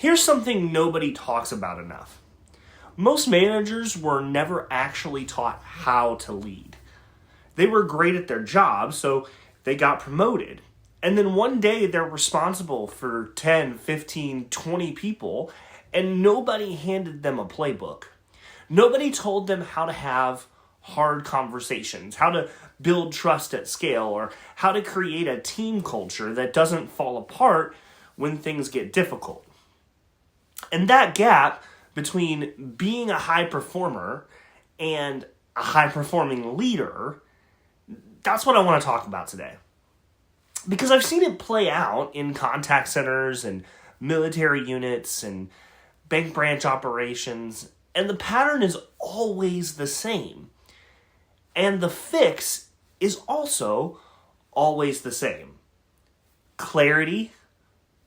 Here's something nobody talks about enough. Most managers were never actually taught how to lead. They were great at their job, so they got promoted. And then one day they're responsible for 10, 15, 20 people, and nobody handed them a playbook. Nobody told them how to have hard conversations, how to build trust at scale, or how to create a team culture that doesn't fall apart when things get difficult. And that gap between being a high performer and a high-performing leader, that's what I want to talk about today. Because I've seen it play out in contact centers and military units and bank branch operations, and the pattern is always the same. And the fix is also always the same. Clarity,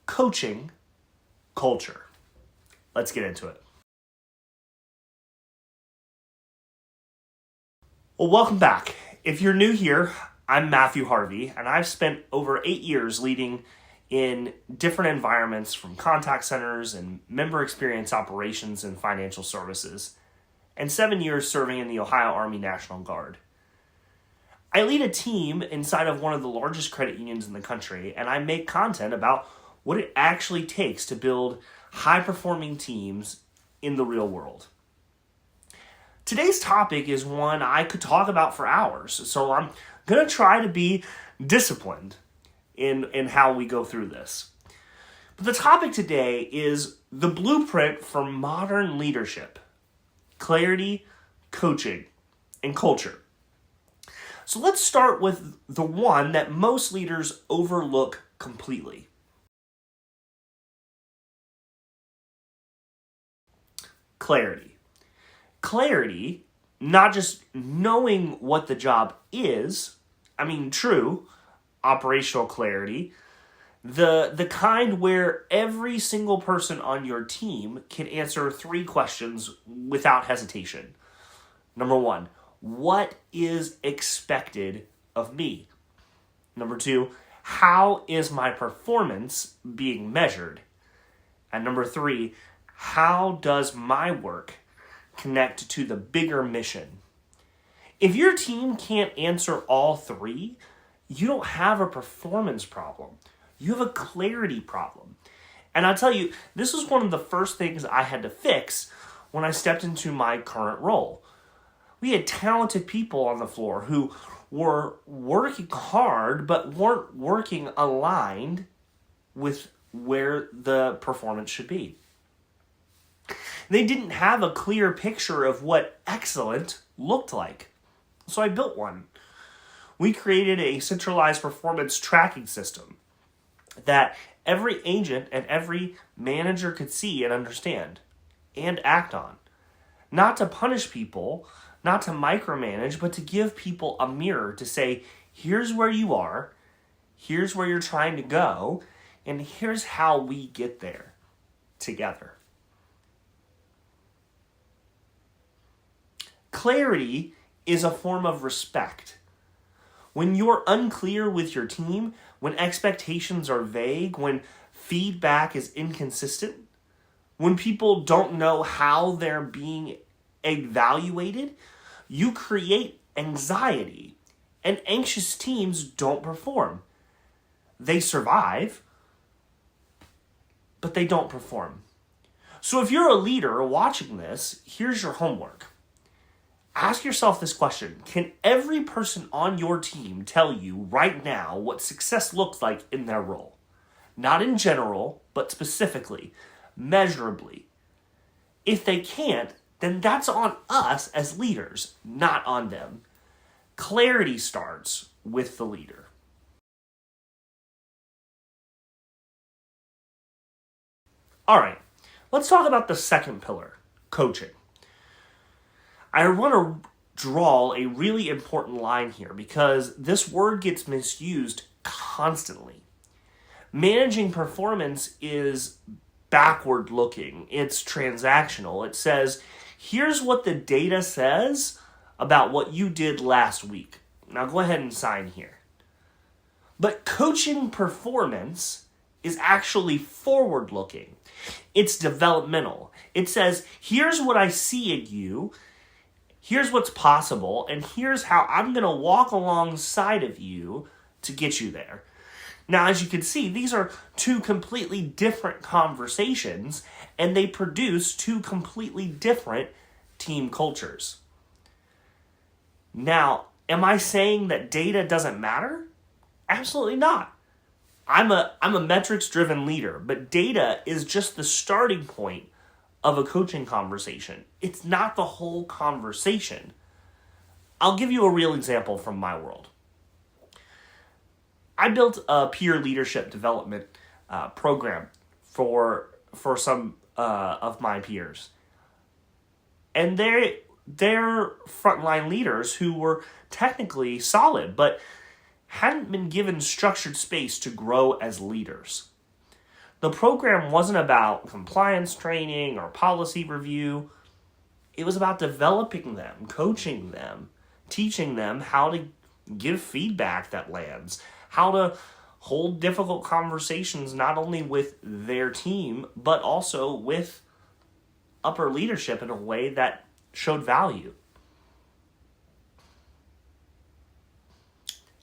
coaching, culture. Let's get into it. Well, welcome back. If you're new here, I'm Matthew Harvey, and I've spent over 8 years leading in different environments from contact centers and member experience operations and financial services, and 7 years serving in the Ohio Army National Guard. I lead a team inside of one of the largest credit unions in the country, and I make content about what it actually takes to build high-performing teams in the real world. Today's topic is one I could talk about for hours, so I'm going to try to be disciplined in how we go through this. But the topic today is the blueprint for modern leadership: clarity, coaching, and culture. So let's start with the one that most leaders overlook completely. Clarity. Clarity, not just knowing what the job is, true operational clarity, the kind where every single person on your team can answer 3 questions without hesitation. Number 1, what is expected of me? Number 2, how is my performance being measured? And number 3, how does my work connect to the bigger mission? If your team can't answer all 3, you don't have a performance problem. You have a clarity problem. And I'll tell you, this was one of the first things I had to fix when I stepped into my current role. We had talented people on the floor who were working hard but weren't working aligned with where the performance should be. They didn't have a clear picture of what excellent looked like. So I built one. We created a centralized performance tracking system that every agent and every manager could see and understand and act on. Not to punish people, not to micromanage, but to give people a mirror to say, here's where you are, here's where you're trying to go, and here's how we get there together. Clarity is a form of respect. When you're unclear with your team, when expectations are vague, when feedback is inconsistent, when people don't know how they're being evaluated, you create anxiety. And anxious teams don't perform. They survive, but they don't perform. So if you're a leader watching this, here's your homework. Ask yourself this question: can every person on your team tell you right now what success looks like in their role? Not in general, but specifically, measurably. If they can't, then that's on us as leaders, not on them. Clarity starts with the leader. All right, let's talk about the second pillar, coaching. I want to draw a really important line here because this word gets misused constantly. Managing performance is backward looking. It's transactional. It says, here's what the data says about what you did last week. Now go ahead and sign here. But coaching performance is actually forward looking. It's developmental. It says, here's what I see in you, here's what's possible, and here's how I'm going to walk alongside of you to get you there. Now, as you can see, these are two completely different conversations, and they produce two completely different team cultures. Now, am I saying that data doesn't matter? Absolutely not. I'm a metrics-driven leader, but data is just the starting point of a coaching conversation. It's not the whole conversation. I'll give you a real example from my world. I built a peer leadership development program for some of my peers. And they're frontline leaders who were technically solid, but hadn't been given structured space to grow as leaders. The program wasn't about compliance training or policy review. It was about developing them, coaching them, teaching them how to give feedback that lands, how to hold difficult conversations not only with their team, but also with upper leadership in a way that showed value.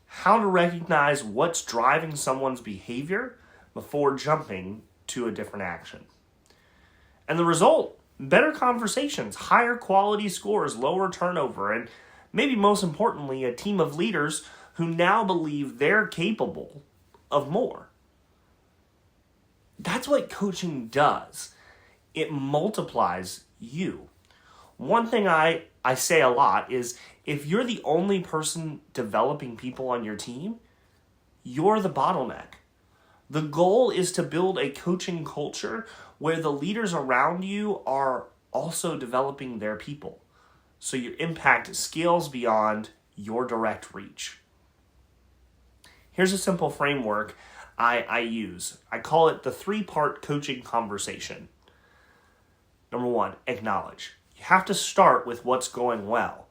How to recognize what's driving someone's behavior before jumping to a different action. And the result, better conversations, higher quality scores, lower turnover, and maybe most importantly, a team of leaders who now believe they're capable of more. That's what coaching does. It multiplies you. One thing I say a lot is, if you're the only person developing people on your team, you're the bottleneck. The goal is to build a coaching culture where the leaders around you are also developing their people, so your impact scales beyond your direct reach. Here's a simple framework I use. I call it the 3-part coaching conversation. Number 1, acknowledge. You have to start with what's going well.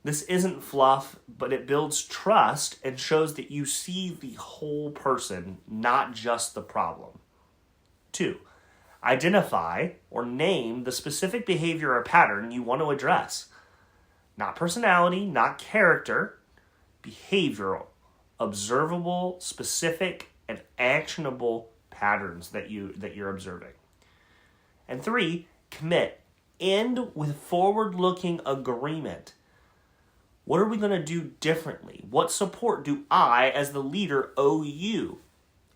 This isn't fluff, but it builds trust and shows that you see the whole person, not just the problem. 2, identify or name the specific behavior or pattern you want to address. Not personality, not character, behavioral, observable, specific, and actionable patterns that you're observing. And 3, commit. End with forward-looking agreement. What are we going to do differently? What support do I, as the leader, owe you?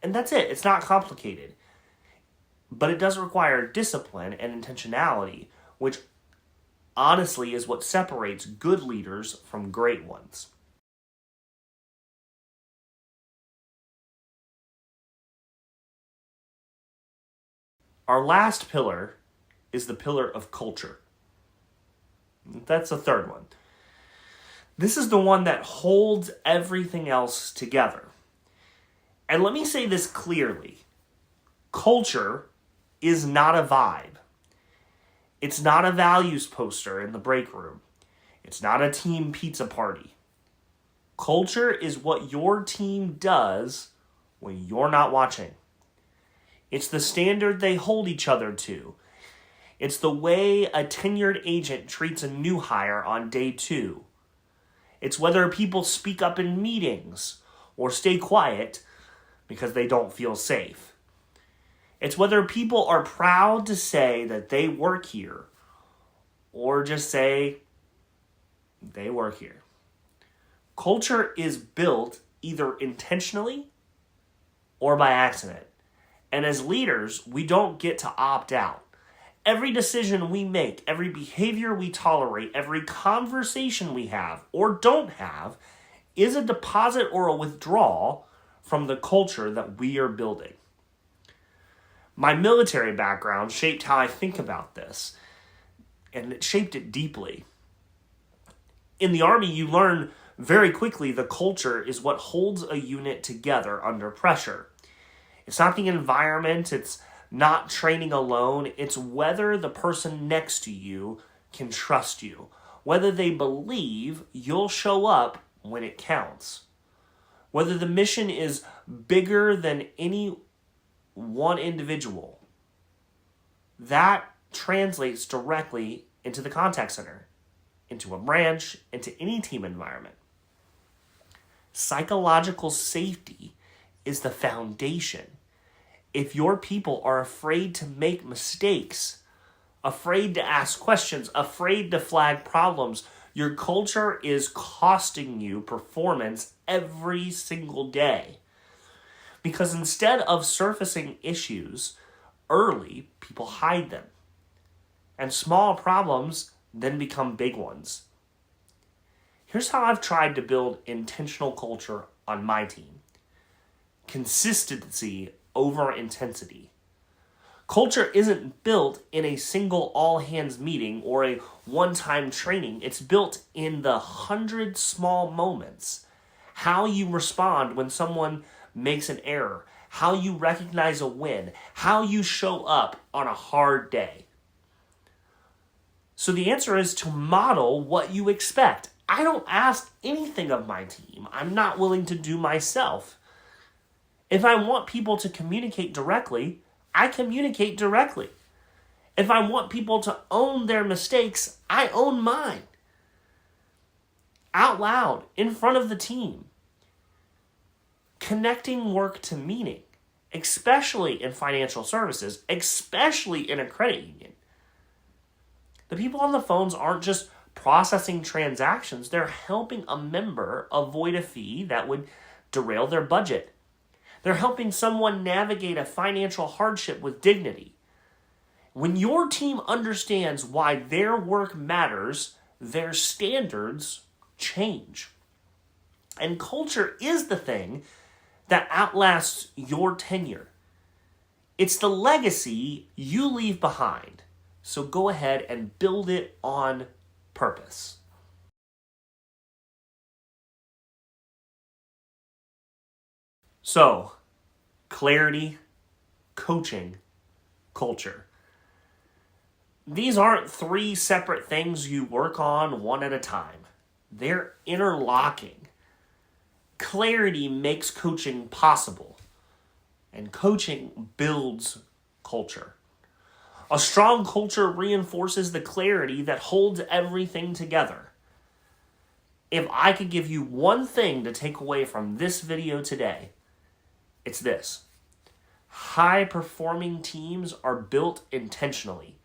And that's it. It's not complicated. But it does require discipline and intentionality, which honestly is what separates good leaders from great ones. Our last pillar is the pillar of culture. That's the third one. This is the one that holds everything else together. And let me say this clearly. Culture is not a vibe. It's not a values poster in the break room. It's not a team pizza party. Culture is what your team does when you're not watching. It's the standard they hold each other to. It's the way a tenured agent treats a new hire on day 2. It's whether people speak up in meetings or stay quiet because they don't feel safe. It's whether people are proud to say that they work here or just say they work here. Culture is built either intentionally or by accident. And as leaders, we don't get to opt out. Every decision we make, every behavior we tolerate, every conversation we have or don't have is a deposit or a withdrawal from the culture that we are building. My military background shaped how I think about this, and it shaped it deeply. In the Army, you learn very quickly the culture is what holds a unit together under pressure. It's not the environment, it's not training alone, it's whether the person next to you can trust you, whether they believe you'll show up when it counts, whether the mission is bigger than any one individual. that translates directly into the contact center, into a branch, into any team environment. Psychological safety is the foundation. If your people are afraid to make mistakes, afraid to ask questions, afraid to flag problems, your culture is costing you performance every single day. Because instead of surfacing issues early, people hide them. And small problems then become big ones. Here's how I've tried to build intentional culture on my team. Consistency over intensity. Culture isn't built in a single all-hands meeting or a one-time training. It's built in the 100 small moments. How you respond when someone makes an error. How you recognize a win. How you show up on a hard day. So the answer is to model what you expect. I don't ask anything of my team I'm not willing to do myself. If I want people to communicate directly, I communicate directly. If I want people to own their mistakes, I own mine. Out loud, in front of the team. Connecting work to meaning, especially in financial services, especially in a credit union. The people on the phones aren't just processing transactions, they're helping a member avoid a fee that would derail their budget. They're helping someone navigate a financial hardship with dignity. When your team understands why their work matters, their standards change. And culture is the thing that outlasts your tenure. It's the legacy you leave behind. So go ahead and build it on purpose. So, clarity, coaching, culture. These aren't three separate things you work on one at a time. They're interlocking. Clarity makes coaching possible, and coaching builds culture. A strong culture reinforces the clarity that holds everything together. If I could give you one thing to take away from this video today, it's this. High-performing teams are built intentionally.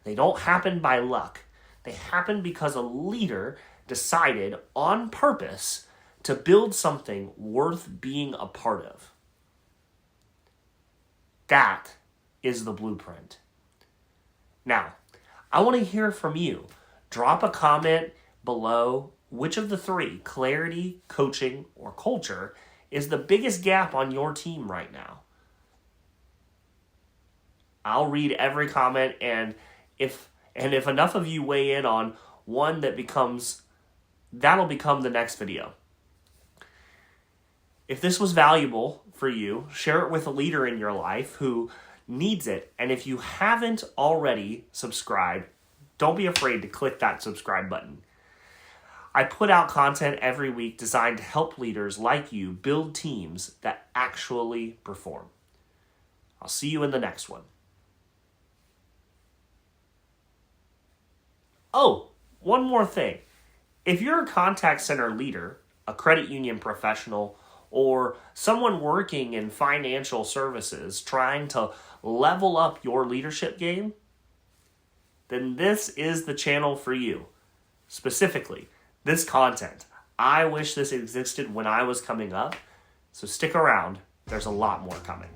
They don't happen by luck. They happen because a leader decided on purpose to build something worth being a part of. That is the blueprint. Now, I want to hear from you. Drop a comment below which of the three, clarity, coaching, or culture, is the biggest gap on your team right now. I'll read every comment, and if enough of you weigh in on one that'll become the next video. If this was valuable for you, share it with a leader in your life who needs it. And if you haven't already subscribed, don't be afraid to click that subscribe button. I put out content every week designed to help leaders like you build teams that actually perform. I'll see you in the next one. Oh, one more thing. If you're a contact center leader, a credit union professional, or someone working in financial services trying to level up your leadership game, then this is the channel for you. Specifically, this content. I wish this existed when I was coming up, so stick around. There's a lot more coming.